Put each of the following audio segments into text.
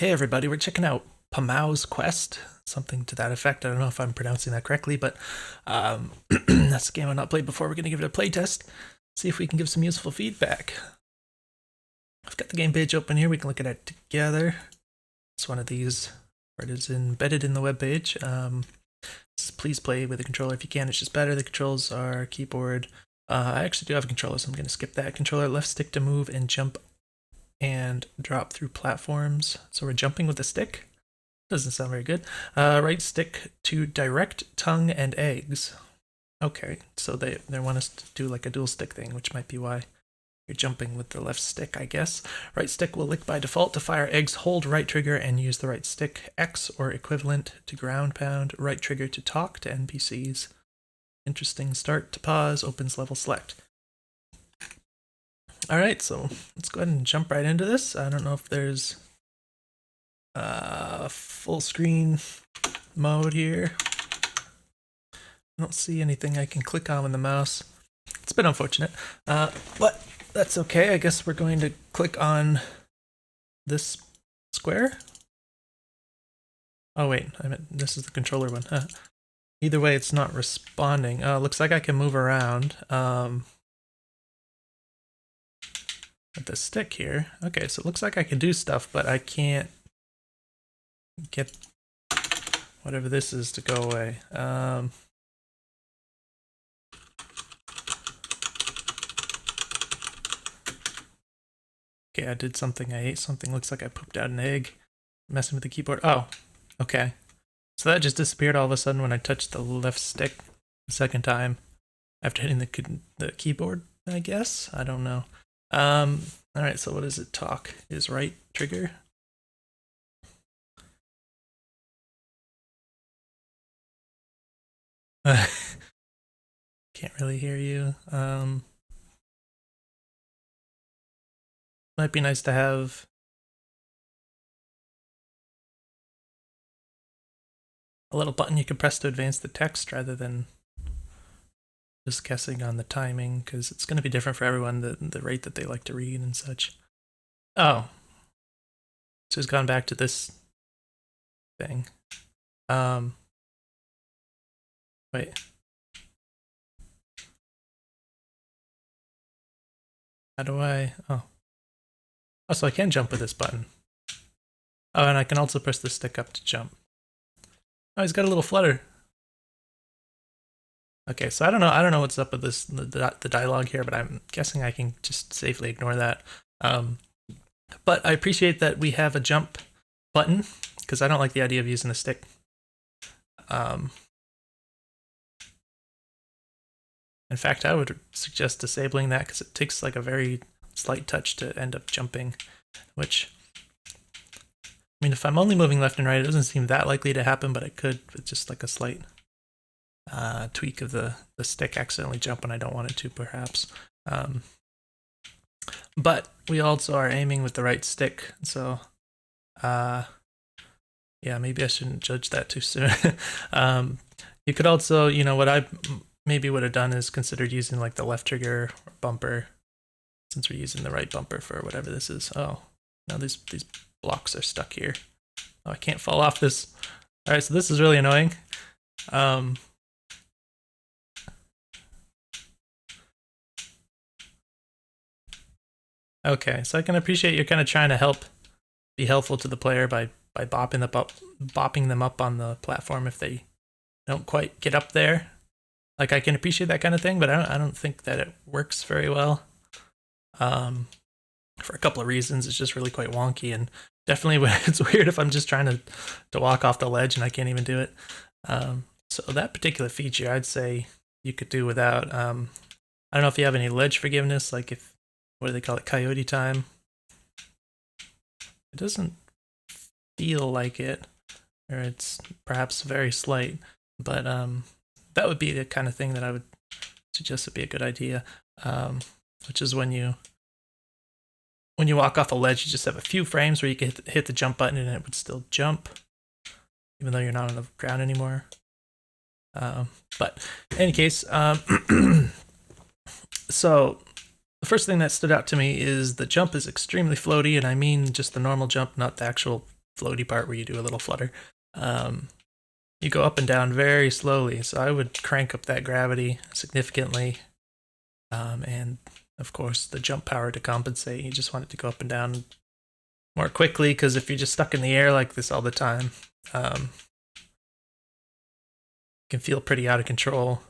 Hey everybody, we're checking out Pomao's Quest, something to that effect. I don't know if I'm pronouncing that correctly, but that's a game I've not played before. We're going to give it a playtest, see if we can give some useful feedback. I've got the game page open here. We can look at it together. It's one of these where it is embedded in the web page. Please play with a controller if you can. It's just better. The controls are keyboard. I actually do have a controller, so I'm going to skip that. Controller, left stick to move and jump and drop through platforms. So we're jumping with the stick. Doesn't sound very good. Right stick to direct tongue and eggs. Okay, so they want us to do like a dual stick thing, which might be why you're jumping with the left stick, I guess. Right stick will lick by default to fire eggs. Hold right trigger and use the right stick. X or equivalent to ground pound. Right trigger to talk to NPCs. Interesting. Start to pause. Opens level select. Alright, so let's go ahead and jump right into this. I don't know if there's full screen mode here. I don't see anything I can click on with the mouse. It's a bit unfortunate, but that's okay. I guess we're going to click on this square. Oh wait, I meant this is the controller one. Either way, it's not responding. Looks like I can move around. With the stick here. Okay, so it looks like I can do stuff, but I can't get whatever this is to go away. Okay, I did something. I ate something. Looks like I pooped out an egg. Messing with the keyboard. Oh, okay. So that just disappeared all of a sudden when I touched the left stick the second time after hitting the keyboard, I guess. I don't know. Alright, so what does it talk? Is right trigger? Can't really hear you. Might be nice to have a little button you can press to advance the text rather than just guessing on the timing, because it's going to be different for everyone, the rate that they like to read and such. Oh. So it's gone back to this thing. Wait. How do I... Oh, so I can jump with this button. Oh, and I can also press the stick up to jump. Oh, he's got a little flutter. Okay, so I don't know what's up with this the dialogue here, but I'm guessing I can just safely ignore that. But I appreciate that we have a jump button, because I don't like the idea of using a stick. In fact, I would suggest disabling that, because it takes like a very slight touch to end up jumping, which, I mean, if I'm only moving left and right, it doesn't seem that likely to happen, but it could with just like a slight tweak of the stick accidentally jump when I don't want it to, perhaps. But we also are aiming with the right stick, so yeah, maybe I shouldn't judge that too soon. You could also, you know, what I maybe would have done is considered using like the left trigger or bumper, since we're using the right bumper for whatever this is. Oh, no, these blocks are stuck here. Oh, I can't fall off this. All right, so this is really annoying. Okay, so I can appreciate you're kind of trying to be helpful to the player by bopping them up on the platform if they don't quite get up there. Like, I can appreciate that kind of thing, but I don't think that it works very well. For a couple of reasons, it's just really quite wonky, and definitely it's weird if I'm just trying to walk off the ledge and I can't even do it. So that particular feature, I'd say you could do without. I don't know if you have any ledge forgiveness, like if, what do they call it, coyote time? It doesn't feel like it, or it's perhaps very slight, but that would be the kind of thing that I would suggest would be a good idea, which is when you walk off a ledge, you just have a few frames where you can hit the jump button and it would still jump, even though you're not on the ground anymore. But in any case, so the first thing that stood out to me is the jump is extremely floaty, and I mean just the normal jump, not the actual floaty part where you do a little flutter. You go up and down very slowly, so I would crank up that gravity significantly, and of course the jump power to compensate. You just want it to go up and down more quickly, because if you're just stuck in the air like this all the time, it can feel pretty out of control,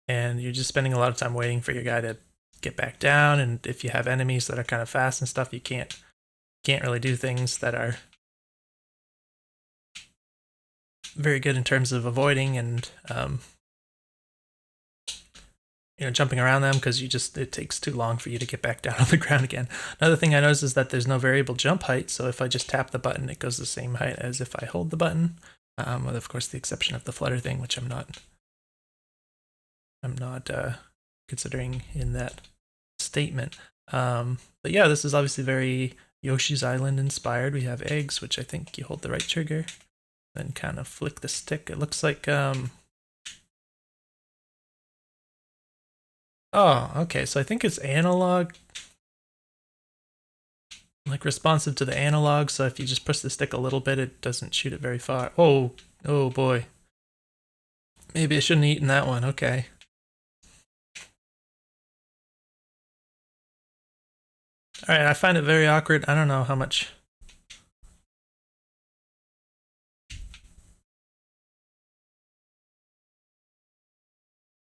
and you're just spending a lot of time waiting for your guy to get back down. And if you have enemies that are kind of fast and stuff, you can't really do things that are very good in terms of avoiding and jumping around them, because it takes too long for you to get back down on the ground again. Another thing I noticed is that there's no variable jump height, so if I just tap the button, it goes the same height as if I hold the button, with of course the exception of the flutter thing, which I'm not considering in that statement. But yeah, this is obviously very Yoshi's Island inspired. We have eggs, which I think you hold the right trigger, then kind of flick the stick. It looks like oh, okay, so I think it's analog, like responsive to the analog, so if you just push the stick a little bit, it doesn't shoot it very far. Oh boy. Maybe I shouldn't have eaten that one, okay. Alright, I find it very awkward. I don't know how much.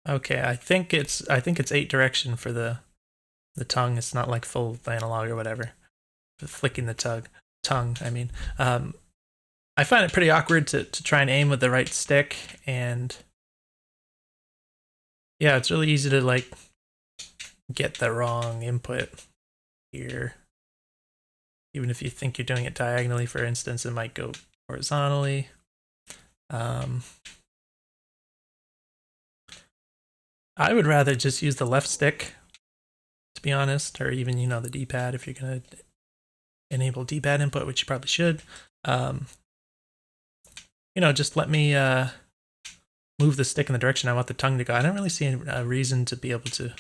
Okay, I think it's 8 direction for the tongue. It's not like full analog or whatever. Flicking the tongue, I mean. I find it pretty awkward to try and aim with the right stick, and yeah, it's really easy to like get the wrong input here. Even if you think you're doing it diagonally, for instance, it might go horizontally. I would rather just use the left stick, to be honest, or even, the D-pad if you're going to enable D-pad input, which you probably should. Just let me move the stick in the direction I want the tongue to go. I don't really see a reason to be able to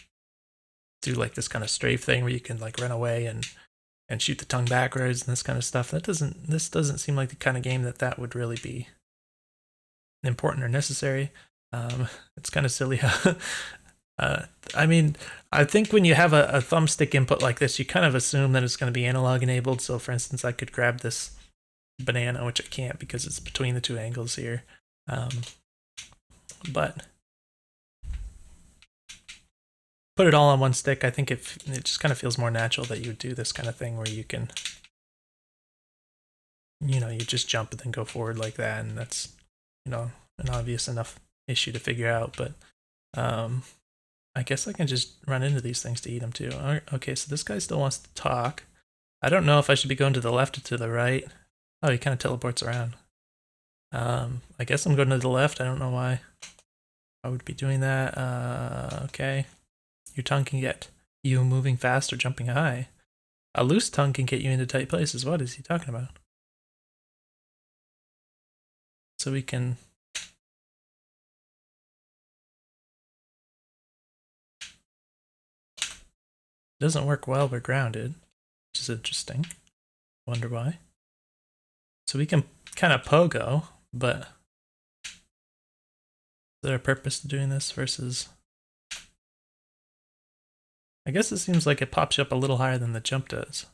do like this kind of strafe thing where you can like run away and shoot the tongue backwards and this kind of stuff. This doesn't seem like the kind of game that would really be important or necessary. It's kind of silly. I mean, I think when you have a thumbstick input like this, you kind of assume that it's going to be analog enabled. So for instance, I could grab this banana, which I can't because it's between the two angles here. But put it all on one stick. I think it just kind of feels more natural that you would do this kind of thing where you can, you just jump and then go forward like that. And that's, an obvious enough issue to figure out. But I guess I can just run into these things to eat them too. Okay, so this guy still wants to talk. I don't know if I should be going to the left or to the right. Oh, he kind of teleports around. I guess I'm going to the left. I don't know why I would be doing that. Okay. Your tongue can get you moving fast or jumping high. A loose tongue can get you into tight places. What is he talking about? So we can... Doesn't work well we're grounded, which is interesting. Wonder why. So we can kind of pogo, but is there a purpose to doing this versus... I guess it seems like it pops you up a little higher than the jump does.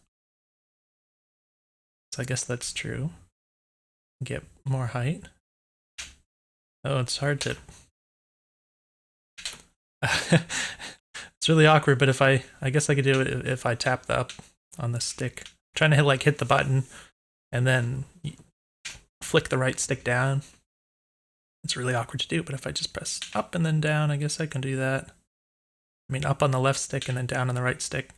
So I guess that's true. Get more height. Oh, it's hard to... It's really awkward, but I guess I could do it if I tap the up on the stick. I'm trying to hit the button and then flick the right stick down. It's really awkward to do, but if I just press up and then down, I guess I can do that. I mean, up on the left stick and then down on the right stick.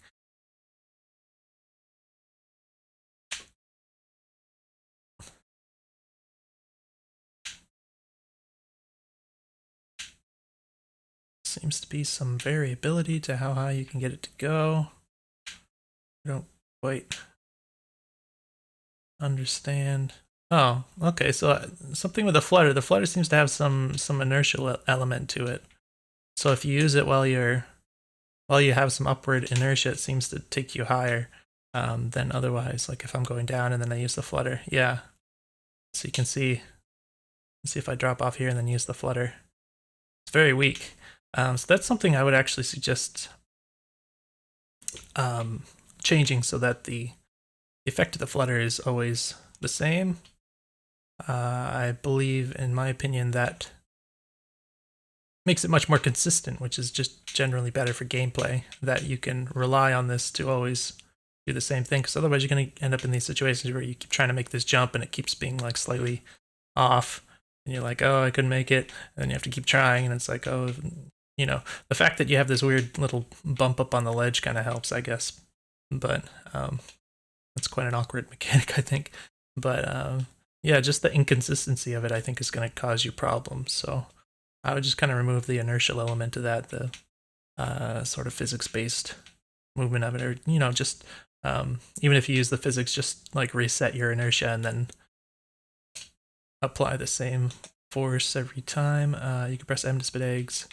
Seems to be some variability to how high you can get it to go. I don't quite understand. Oh, okay, so something with the flutter. The flutter seems to have some inertial element to it. So if you use it while you have some upward inertia, it seems to take you higher. than otherwise. Like if I'm going down and then I use the flutter, yeah. So you can see if I drop off here and then use the flutter, it's very weak. So that's something I would actually suggest changing so that the effect of the flutter is always the same. I believe, in my opinion, that makes it much more consistent, which is just generally better for gameplay, that you can rely on this to always do the same thing, because otherwise you're going to end up in these situations where you keep trying to make this jump and it keeps being like slightly off, and you're like, oh, I couldn't make it, and then you have to keep trying, and it's like, oh, the fact that you have this weird little bump up on the ledge kind of helps, I guess, but it's quite an awkward mechanic, I think. But yeah, just the inconsistency of it, I think, is going to cause you problems. So I would just kind of remove the inertial element of that, the sort of physics-based movement of it, or just even if you use the physics, just like reset your inertia and then apply the same force every time. You can press M to spit eggs.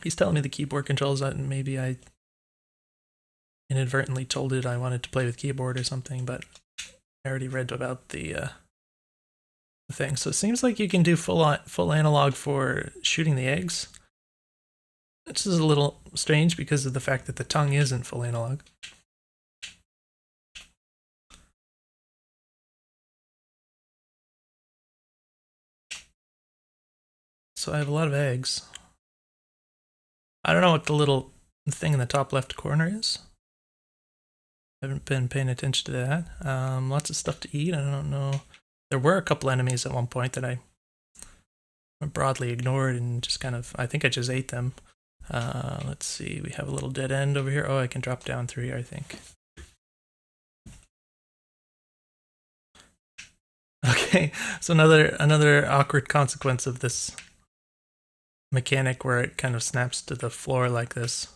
He's telling me the keyboard controls, and maybe I inadvertently told it I wanted to play with keyboard or something, but I already read about the thing. So it seems like you can do full analog for shooting the eggs. This is a little strange because of the fact that the tongue isn't full analog. So I have a lot of eggs. I don't know what the little thing in the top left corner is. I haven't been paying attention to that. Lots of stuff to eat. I don't know. There were a couple enemies at one point that I broadly ignored and just kind of, I think I just ate them. Let's see, we have a little dead end over here. Oh, I can drop down through here, I think. Okay, so another awkward consequence of this mechanic where it kind of snaps to the floor like this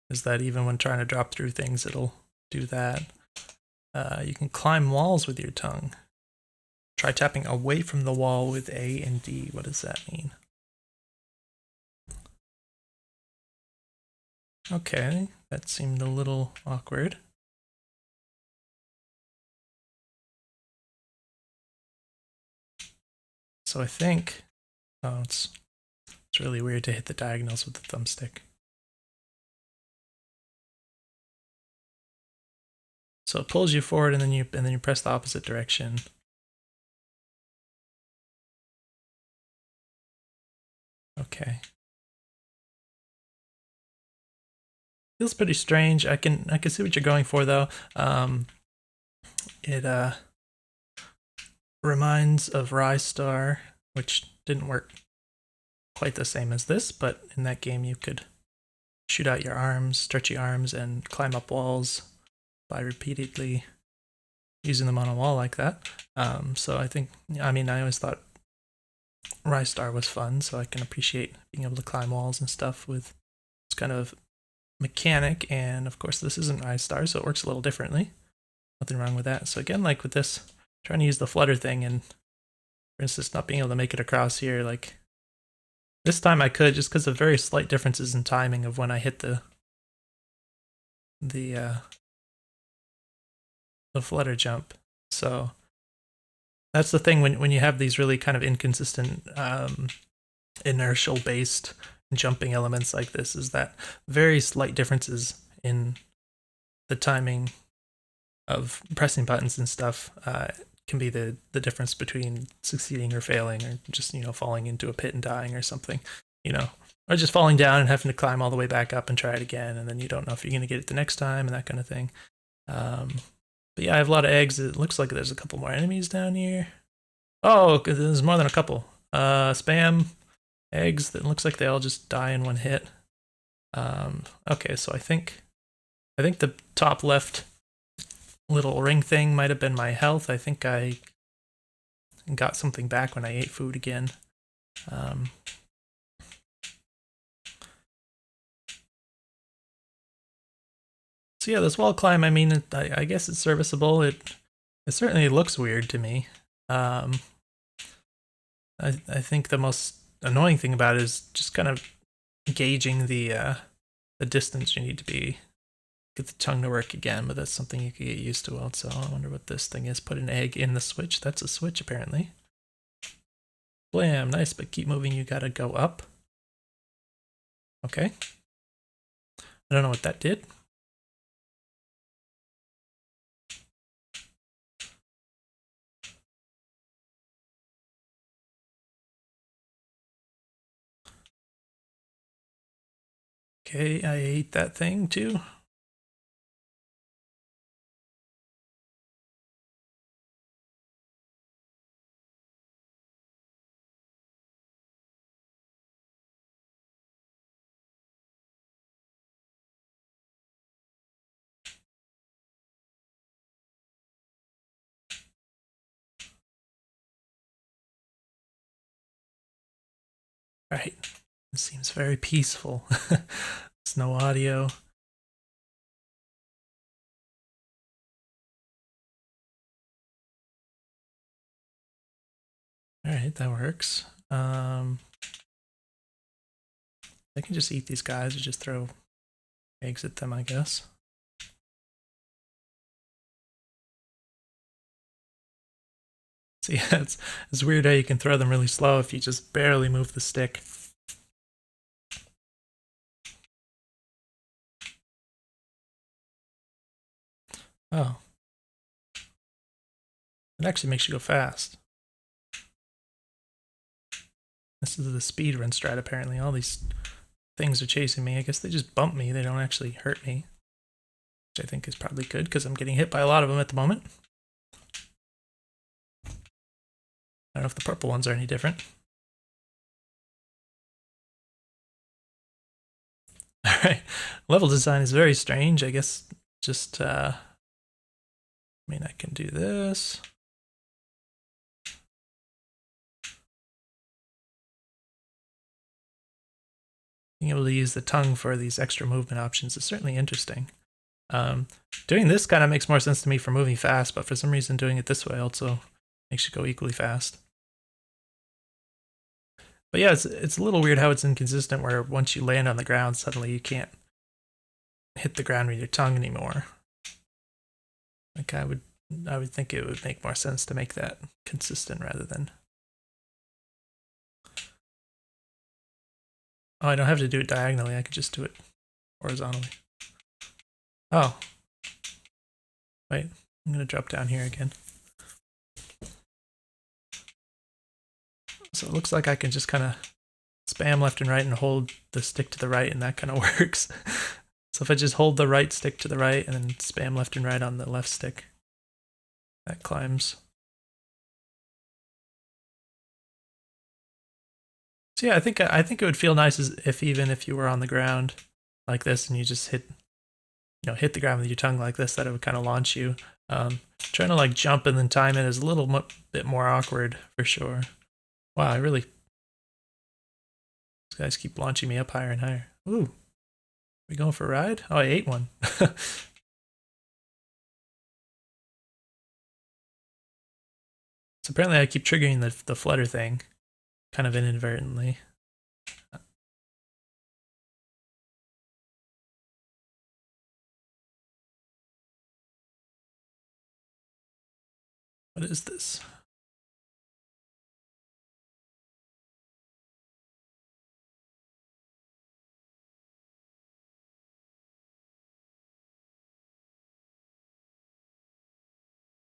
is that even when trying to drop through things, it'll do that. You can climb walls with your tongue. Try tapping away from the wall with A and D. What does that mean? Okay, that seemed a little awkward. So I think, oh, it's really weird to hit the diagonals with the thumbstick. So it pulls you forward, and then you press the opposite direction. Okay. Feels pretty strange. I can see what you're going for though. It reminds of Rise Star, which didn't work quite the same as this, but in that game you could shoot out your arms, stretchy arms, and climb up walls by repeatedly using them on a wall like that. So I always thought Rise Star was fun, so I can appreciate being able to climb walls and stuff with this kind of mechanic. And of course, this isn't Rise Star, so it works a little differently. Nothing wrong with that. So again, like with this, trying to use the flutter thing, and for instance, not being able to make it across here, like this time I could, just because of very slight differences in timing of when I hit the flutter jump. So that's the thing when you have these really kind of inconsistent inertial based jumping elements like this, is that very slight differences in the timing of pressing buttons and stuff can be the difference between succeeding or failing, or just falling into a pit and dying or something, or just falling down and having to climb all the way back up and try it again, and then you don't know if you're going to get it the next time and that kind of thing. But yeah, I have a lot of eggs. It looks like there's a couple more enemies down here. Oh, there's more than a couple. Spam eggs that looks like they all just die in one hit. Okay, so I think the top left little ring thing might have been my health. I think I got something back when I ate food again. So yeah, this wall climb, I mean, I guess it's serviceable. It certainly looks weird to me. I think the most annoying thing about it is just kind of gauging the distance you need to be, get the tongue to work again, but that's something you could get used to also. I wonder what this thing is. Put an egg in the switch. That's a switch, apparently. Blam, nice, but keep moving, you gotta go up. Okay. I don't know what that did. Okay, I ate that thing too. All right, this seems very peaceful. There's no audio. All right, that works. I can just eat these guys or just throw eggs at them, I guess. See, it's weird how you can throw them really slow if you just barely move the stick. Oh. It actually makes you go fast. This is the speedrun strat, apparently. All these things are chasing me. I guess they just bump me. They don't actually hurt me. Which I think is probably good, because I'm getting hit by a lot of them at the moment. I don't know if the purple ones are any different. Alright, level design is very strange. I guess just, I mean, I can do this. Being able to use the tongue for these extra movement options is certainly interesting. Doing this kind of makes more sense to me for moving fast, but for some reason doing it this way also makes you go equally fast. But yeah, it's a little weird how it's inconsistent where once you land on the ground, suddenly you can't hit the ground with your tongue anymore. Like I would think it would make more sense to make that consistent rather than... Oh, I don't have to do it diagonally, I could just do it horizontally. Oh. Wait, I'm gonna drop down here again. So it looks like I can just kind of spam left and right and hold the stick to the right, and that kind of works. So if I just hold the right stick to the right and then spam left and right on the left stick, that climbs. So yeah, I think it would feel nice if even if you were on the ground like this and you just hit the ground with your tongue like this, that it would kind of launch you. Trying to like jump and then time it is a little bit more awkward for sure. Wow, these guys keep launching me up higher and higher. Ooh, we going for a ride? Oh, I ate one. So apparently I keep triggering the flutter thing, kind of inadvertently. What is this?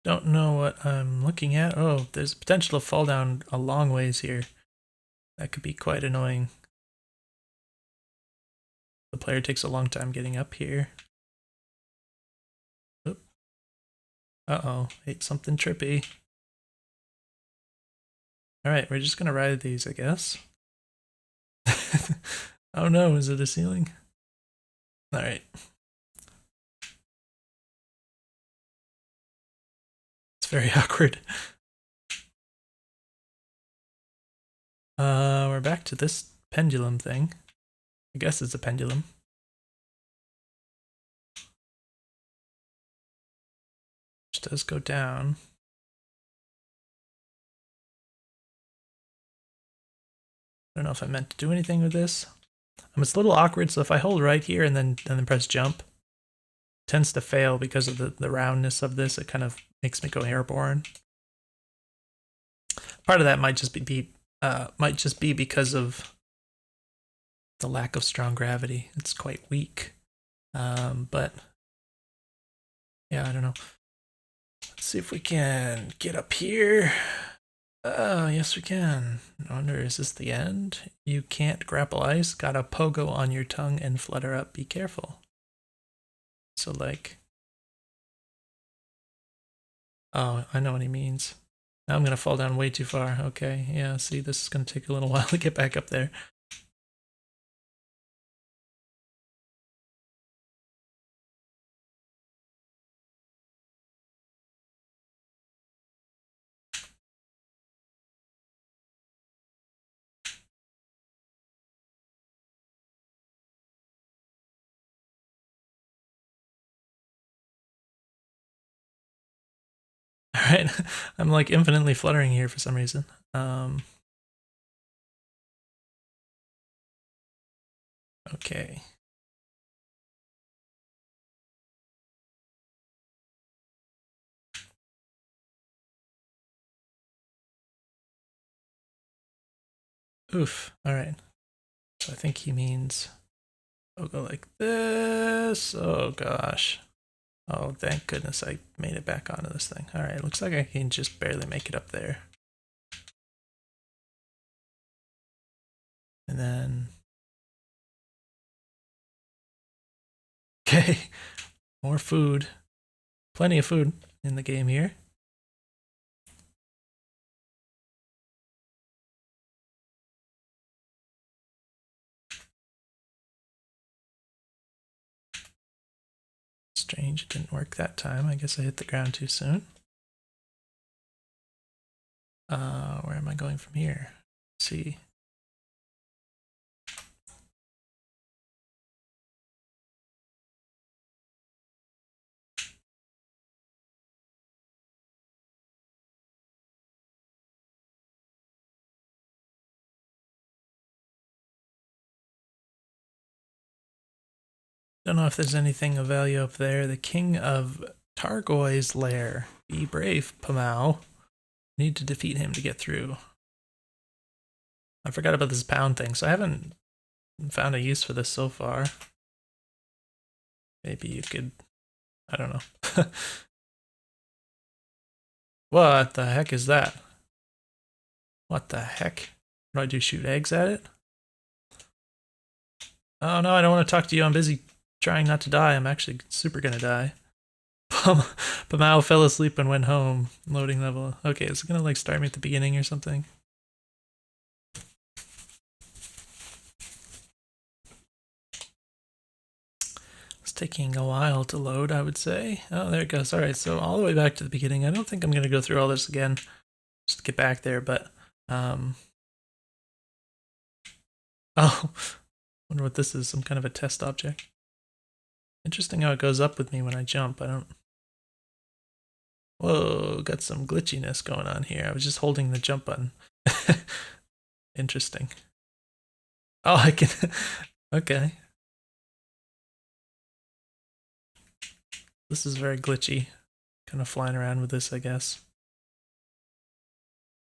Don't know what I'm looking at. Oh, there's potential to fall down a long ways here. That could be quite annoying. The player takes a long time getting up here. Oop. Uh-oh, ate something trippy. Alright, we're just gonna ride these, I guess. Oh no, is it a ceiling? Alright. It's very awkward. We're back to this pendulum thing. I guess it's a pendulum. Which does go down. I don't know if I meant to do anything with this. It's a little awkward, so if I hold right here and then press jump, tends to fail because of the roundness of this. It kind of makes me go airborne. Part of that might just be because of the lack of strong gravity. It's quite weak. But yeah, I don't know. Let's see if we can get up here. Oh, yes we can. I wonder, is this the end? You can't grapple ice. Got a pogo on your tongue and flutter up. Be careful. So like... Oh, I know what he means. Now I'm gonna fall down way too far. Okay, yeah, see, this is gonna take a little while to get back up there. Alright, I'm like infinitely fluttering here for some reason. Okay. Oof, alright. So I think he means I'll go like this. Oh gosh. Oh, thank goodness I made it back onto this thing. Alright, looks like I can just barely make it up there. And then... Okay, more food. Plenty of food in the game here. Strange, it didn't work that time. I guess I hit the ground too soon. Where am I going from here? Let's see. Don't know if there's anything of value up there. The king of Targoy's lair. Be brave, Pomao. Need to defeat him to get through. I forgot about this pound thing, so I haven't found a use for this so far. Maybe you could... I don't know. What the heck is that? What the heck? What do I do, shoot eggs at it? Oh no, I don't want to talk to you. I'm busy trying not to die. I'm actually super gonna die. Pomao fell asleep and went home. Loading level. Okay, is it gonna like start me at the beginning or something? It's taking a while to load, I would say. Oh, there it goes. Alright, so all the way back to the beginning. I don't think I'm gonna go through all this again. Just to get back there, but oh, wonder what this is, some kind of a test object. Interesting how it goes up with me when I jump. I don't... Whoa, got some glitchiness going on here. I was just holding the jump button. Interesting. Oh, I can... Okay. This is very glitchy. Kind of flying around with this, I guess.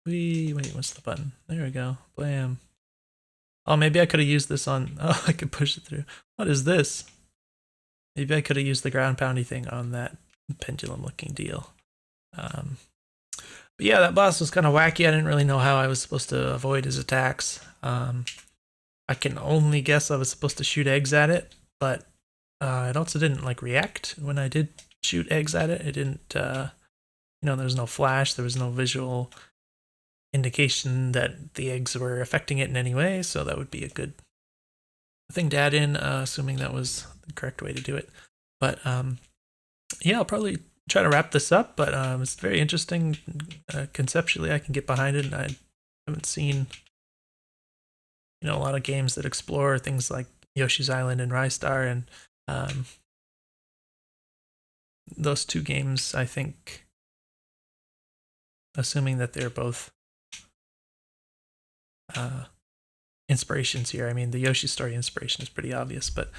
Wait, what's the button? There we go. Blam. Oh, maybe I could have used this on... Oh, I could push it through. What is this? Maybe I could have used the ground poundy thing on that pendulum looking deal. But yeah, that boss was kind of wacky. I didn't really know how I was supposed to avoid his attacks. I can only guess I was supposed to shoot eggs at it, but it also didn't like react when I did shoot eggs at it. It didn't, there was no flash, there was no visual indication that the eggs were affecting it in any way, so that would be a good thing to add in, assuming that was the correct way to do it. But yeah, I'll probably try to wrap this up, but it's very interesting. Conceptually, I can get behind it, and I haven't seen a lot of games that explore things like Yoshi's Island and Rystar, and those two games, I think, assuming that they're both inspirations here. I mean, the Yoshi story inspiration is pretty obvious, but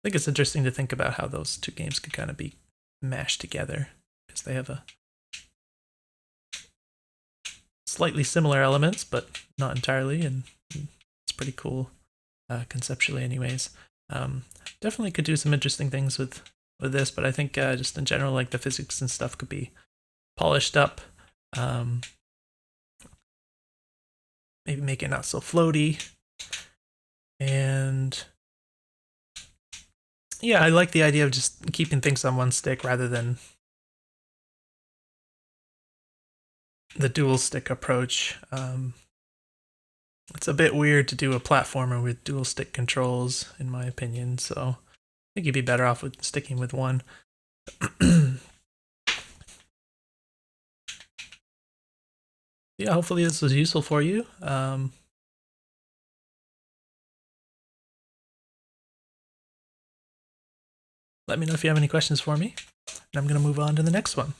think it's interesting to think about how those two games could kind of be mashed together, because they have a slightly similar elements, but not entirely, and it's pretty cool conceptually anyways. Definitely could do some interesting things with this, but I think just in general, like the physics and stuff could be polished up. Maybe make it not so floaty. And yeah, I like the idea of just keeping things on one stick rather than the dual stick approach. It's a bit weird to do a platformer with dual stick controls, in my opinion, so I think you'd be better off with sticking with one. Yeah, hopefully this was useful for you. Let me know if you have any questions for me, and I'm going to move on to the next one.